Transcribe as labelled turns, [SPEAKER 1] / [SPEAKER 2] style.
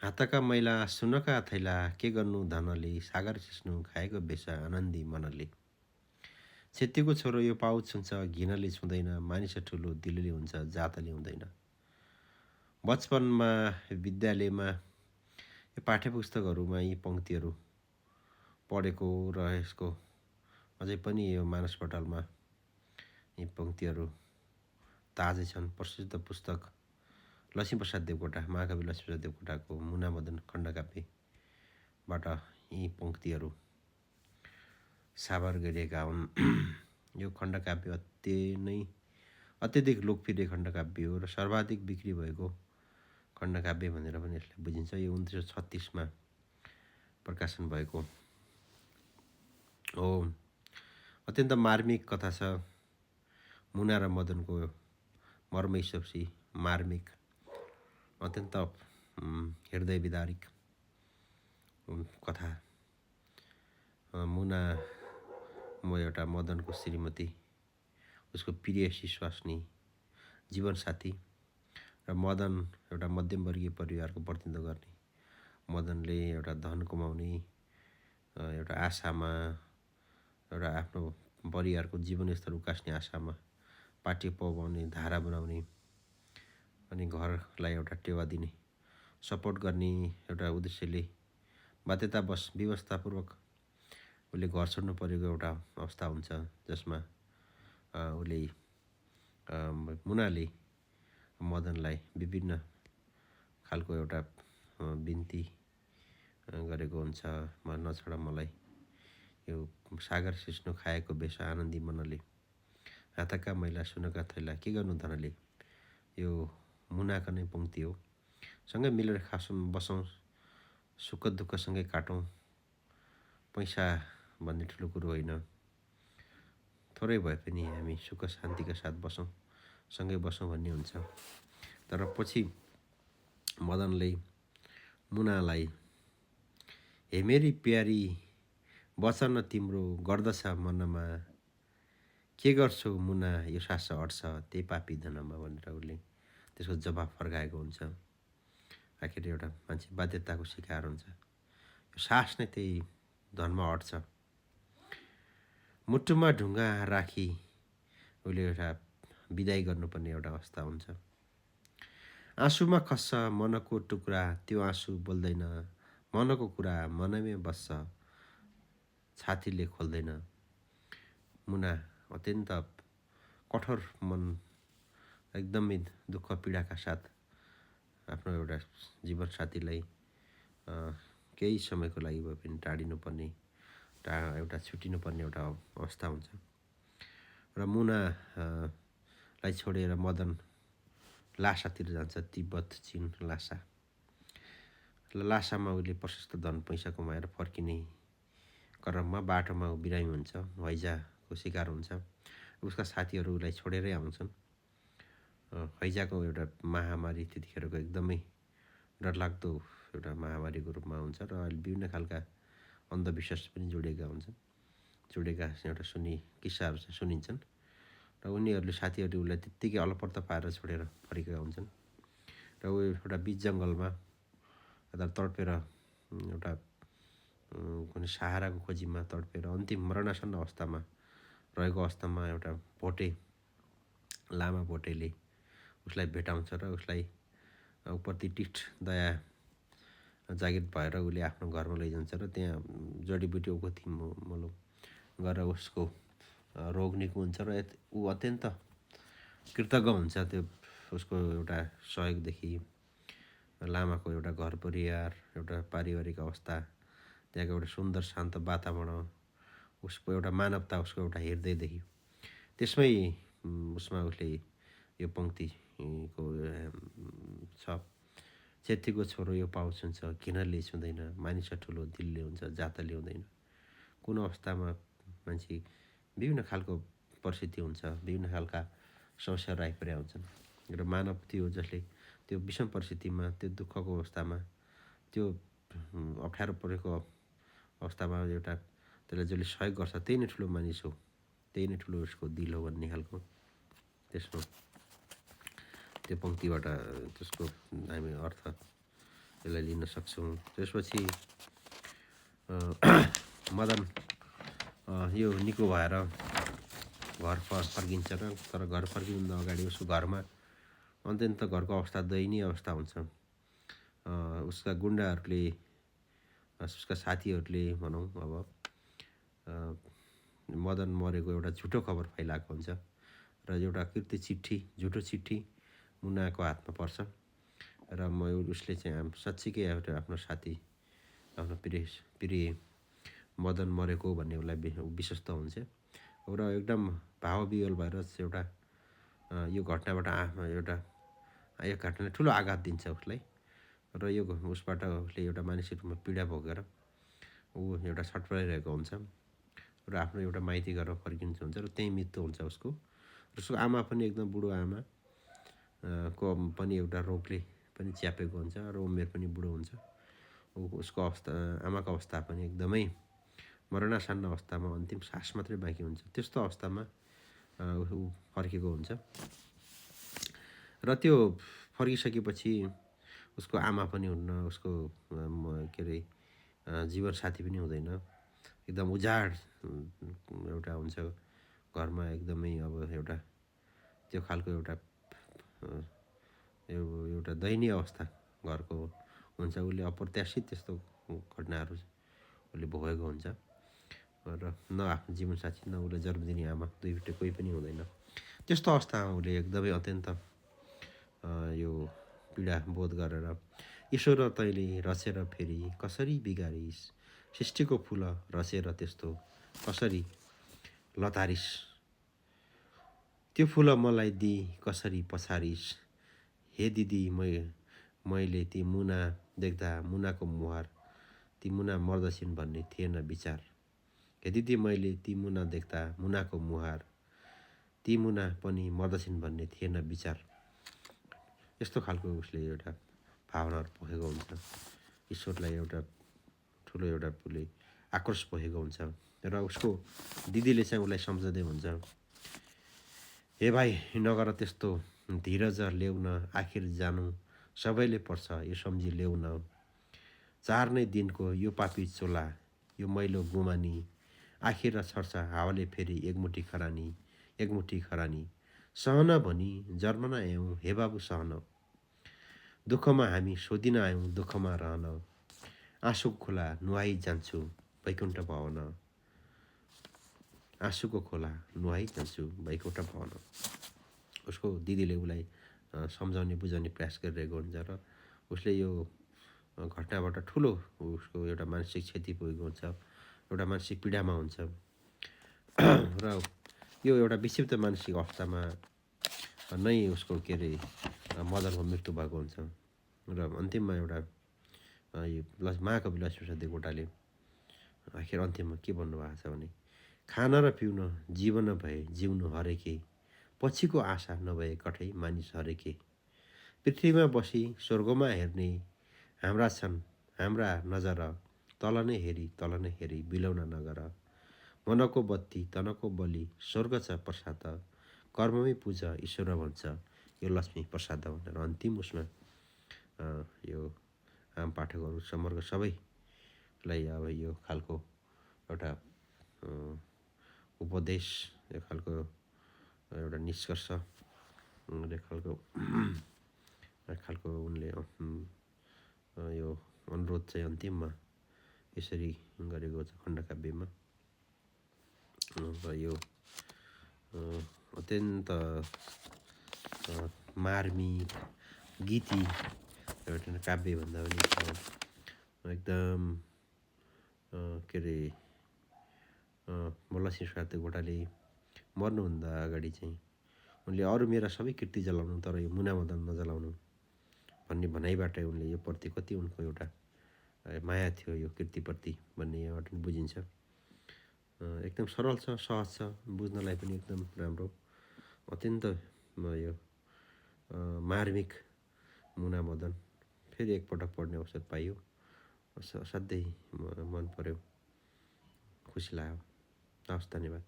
[SPEAKER 1] हातका मैला सुनका थैला के गर्नु धनले सागर सिस्नु खाएको बेसा आनन्दी मनले छेत्तीको छोरो यो पाउ छुन्छ घिनले छुँदैन मानिस ठुलो दिलले हुन्छ जातले हुँदैन। बचपनमा विद्यालयमा यो पाठ्यपुस्तकहरूमा यी पङ्क्तिहरू पढेको र यसको अझै पनि यो मानसपटलमा यी पङ्क्तिहरू ताजै छन्। प्रसिद्ध पुस्तक लक्ष्मीप्रसाद देवकोटा महाकवि लक्ष्मीप्रसाद देवकोटाको मुनामदन खण्डकाव्यबाट यी पङ्क्तिहरू साभार गरिएका हुन्। यो खण्डकाव्य अत्यधिक लोकप्रिय खण्डकाव्य हो र सर्वाधिक बिक्री भएको खण्डकाव्य भनेर पनि यसलाई बुझिन्छ। यो 1936मा प्रकाशन भएको हो। अत्यन्त मार्मिक कथा छ। मुना र मदनको मर्मस्पर्शी मार्मिक अत्यन्त हृदय विदारक कथा। मुना एउटा मदनको श्रीमती, उसको प्रियसी स्वास्नी जीवनसाथी र मदन एउटा मध्यमवर्गीय परिवारको प्रतिनिधित्व गर्ने। मदनले एउटा धन कमाउने एउटा आशामा, एउटा आफ्नो परिवारको जीवनस्तर उकास्ने आशामा पार्टी पकाउने, धारा बनाउने अनि घरलाई एउटा टेवा दिने, सपोर्ट गर्ने एउटा उद्देश्यले बाध्यतावश व्यवस्थापूर्वक उसले घर छोड्नु परेको एउटा अवस्था हुन्छ, जसमा मुनाले मदनलाई विभिन्न खालको एउटा बिन्ती गरेको हुन्छ। नछोड मलाई, यो सागर सिस्नु खाएको बेसा आनन्दी मनले, हातका मैला सुनका थैला के गर्नु धनले, यो मुनाको नै पङ्क्ति हो। सँगै मिलेर खासौँ बसौँ, सुख दुःख सँगै काटौँ, पैसा भन्ने ठुलो कुरो होइन, थोरै भए पनि हामी सुख शान्तिका साथ बसौँ, सँगै बसौँ भन्ने हुन्छ। तर पछि मदनले मुनालाई, हे मेरी प्यारी वचन तिम्रो गर्दछ मनमा, के गर्छौ मुना यो सास अट्छ त्यही पापी धनमा भनेर उसले त्यसको जवाफ फर्काएको हुन्छ। आखिर एउटा मान्छे बाध्यताको शिकार हुन्छ, यो सास नै त्यही धनमा अट्छ। मुटुमा ढुङ्गा राखी उसले एउटा विदाई गर्नुपर्ने एउटा अवस्था हुन्छ। आँसुमा खस्छ मनको टुक्रा, त्यो आँसु बोल्दैन, मनको कुरा मनमै बस्छ, छातीले खोल्दैन। मुना अत्यन्त कठोर मन, एकदमै दुःख पीडाका साथ आफ्नो एउटा जीवनसाथीलाई केही समयको लागि भए पनि टाढिनुपर्ने, एउटा छुटिनुपर्ने एउटा अवस्था हुन्छ। र मुनालाई छोडेर मदन लासातिर जान्छ, तिब्बत चीन लासा। लासामा उसले प्रशस्त धन पैसा कमाएर फर्किने क्रममा बाटोमा बिरामी हुन्छ, हैजाको शिकार हुन्छ। उसका साथीहरू उसलाई छोडेरै आउँछन्। हैजाको एउटा महामारी त्यतिखेरको एकदमै डरलाग्दो एउटा महामारीको रूपमा हुन्छ र अहिले विभिन्न खालका अन्धविश्वास पनि जोडिएका हुन्छन्, जोडिएका एउटा किस्साहरू चाहिँ सुनिन्छन्। र उनीहरूले साथीहरूले उसलाई त्यत्तिकै अलपत्ता पारेर छोडेर फर्केका हुन्छन्। र ऊ एउटा बिच जङ्गलमा यता तडपेर एउटा कुनै सहाराको खोजीमा तडपेर अन्तिम मरणासन्न अवस्थामा रहेको अवस्थामा एउटा लामा भोटेले उसलाई भेटाउँछ र उसलाई उपरति टिठ दया जागृत भएर उसले आफ्नो घरमा लैजान्छ र त्यहाँ जडीबुटी औखती मलम गरेर उसको रोग निको हुन्छ र ऊ अत्यन्त कृतज्ञ हुन्छ त्यो उसको एउटा सहयोगदेखि। लामाको एउटा घर परिवार, एउटा पारिवारिक अवस्था, त्यहाँको एउटा सुन्दर शान्त वातावरण, उसको एउटा मानवता, उसको एउटा हृदयदेखि त्यसमै उसमा उसले यो पङ्क्तिको छ, छेत्रीको छोरो यो पाउ छुन्छ घिनले छुँदैन, मानिस ठुलो दिलले हुन्छ जातले हुँदैन। कुन अवस्थामा मान्छे विभिन्न खालको परिस्थिति हुन्छ, विभिन्न खालका समस्याहरू आइपरेका हुन्छन् र मानव त्यो जसले त्यो विषम परिस्थितिमा, त्यो दुःखको अवस्थामा, त्यो अप्ठ्यारो परेको अवस्थामा एउटा त्यसलाई जसले सहयोग गर्छ त्यही नै ठुलो मानिस हो, त्यही नै ठुलो उसको दिल हो भन्ने खालको त्यसको त्यो पङ्क्तिबाट त्यसको हामी अर्थ यसलाई लिन सक्छौँ। त्यसपछि मदन यो निको भएर घर फर्किन्छ र तर घर फर्किनुभन्दा अगाडि उसको घरमा अत्यन्त घरको अवस्था दयनीय अवस्था हुन्छ। उसका गुन्डाहरूले उसका साथीहरूले भनौँ अब मदन मरेको एउटा झुटो खबर फैलाएको हुन्छ र एउटा कृत्य चिठी झुटो चिठी मुनाको हातमा पर्छ र उसले चाहिँ साँच्चीकै एउटा आफ्नो साथी आफ्नो प्रिय मदन मरेको भन्ने उसलाई विश्वस्त हुन्छ र एकदम भावविह्वल भएर एउटा यो घटनाबाट यो घटनाले ठुलो आघात दिन्छ उसलाई र यो उसबाट उसले एउटा मानसिक रूपमा पीडा भोगेर ऊ एउटा छटपटाइरहेको हुन्छ र आफ्नो एउटा माइती घरमा फर्किन्छ हुन्छ र त्यहीँ मृत्यु हुन्छ उसको र उसको आमा पनि एकदम बुढो आमा को पनि एउटा रोगले पनि च्यापेको हुन्छ र उमेर पनि बुढो हुन्छ। उसको अवस्था आमाको अवस्था पनि एकदमै मरणासन्न अवस्थामा अन्तिम सास मात्रै बाँकी हुन्छ। त्यस्तो अवस्थामा ऊ फर्केको हुन्छ र त्यो फर्किसकेपछि उसको आमा पनि हुन्न, उसको के अरे जीवनसाथी पनि हुँदैन, एकदम उजाड एउटा हुन्छ घरमा एकदमै अब एउटा त्यो खालको एउटा दयनीय अवस्था घरको हुन्छ। उसले अप्रत्याशित त्यस्तो घटनाहरू उसले भोगेको हुन्छ र न आफ्नो जीवनसाथी न उसले जन्म दिने आमा दुईवटै कोही पनि हुँदैन। त्यस्तो अवस्थामा उसले एकदमै अत्यन्त यो पीडा बोध गरेर ईश्वर तैँले रचेर फेरि कसरी बिगारिस्, सृष्टिको फुल रचेर त्यस्तो कसरी लतारिस्, त्यो फुल मलाई दिई कसरी पछारिस्, हे दिदी मैले ती मुना देख्दा मुनाको मुहार, ती मुना मर्दछिन् भन्ने थिएन विचार, हे दिदी मैले ती मुना देख्दा मुनाको मुहार, ती मुना पनि मर्दछिन् भन्ने थिएन विचार। यस्तो खालको उसले एउटा भावनाहरू पोखेको हुन्छ। ईश्वरलाई एउटा ठुलो एउटा उसले आक्रोश पोखेको हुन्छ र उसको दिदीले चाहिँ उसलाई सम्झँदै हुन्छ, हे भाइ नगर त्यस्तो, धीरज ल्याउन आखिर जानु सबैले पर्छ यो सम्झी ल्याउन, चार्ने दिनको यो पापी चोला, यो मैलो गुमानी, आखिर छर्छ हावाले फेरि एकमुठी खरानी, सहन भनी जन्मन आयौँ हे बाबु सहन, दुःखमा हामी सोधिन आयौँ दुःखमा रहन, आँसुको खोला नुहाई जान्छु वैकुण्ठ भवन, आँसुको खोला नुहाई जान्छु वैकुण्ठ भवन। उसको दिदीले उसलाई सम्झाउने बुझाउने प्रयास गरिरहेको हुन्छ र उसले यो घटनाबाट ठुलो उसको एउटा मानसिक क्षति पुगेको हुन्छ, एउटा मानसिक पीडामा हुन्छ र यो एउटा विक्षिप्त मानसिक अवस्थामा नै उसको के अरे मदनको मृत्यु भएको हुन्छ र अन्तिममा एउटा यो महाकवि लक्ष्मीप्रसाद देवकोटाले आखिर अन्तिममा के भन्नुभएको छ भने, खान र पिउन जीवन भए जिउनु हरेके, पछिको आशा नभए कठै मानिस हरेके, पृथ्वीमा बसी स्वर्गमा हेर्ने हाम्रा छन् हाम्रा नजर, तल नै हेरी बिलौन नगर, मनको बत्ती तनको बलि स्वर्ग छ प्रसाद, कर्ममै पूज ईश्वर भन्छ यो लक्ष्मी प्रसाद भनेर अन्तिम उसमा यो आम पाठकहरू समग्र सबैलाई अब यो खालको एउटा उपदेश, यो खालको एउटा निष्कर्ष, खालको उनले यो अनुरोध चाहिँ अन्तिममा यसरी गरेको छ खण्डकाव्यमा र यो अत्यन्त मार्मिक गीती एउटा काव्य भन्दा पनि एकदम के अरे लक्ष्मीप्रसाद देवकोटाले मर्नुभन्दा अगाडि चाहिँ उनले अरू मेरा सबै कृति जलाउनु तर यो मुना मदन नजलाउनु भन्ने भनाइबाट उनले यो प्रति कति उनको एउटा माया थियो यो कृतिप्रति भन्ने यहाँबाट बुझिन्छ। एकदम सरल छ, सहज छ, बुझ्नलाई पनि एकदम राम्रो, अत्यन्त यो मार्मिक मुना मदन फेरि एकपटक पढ्ने अवसर पाइयो, असाध्यै मन पर्यो, खुसी लाग्यो। हवस्, धन्यवाद।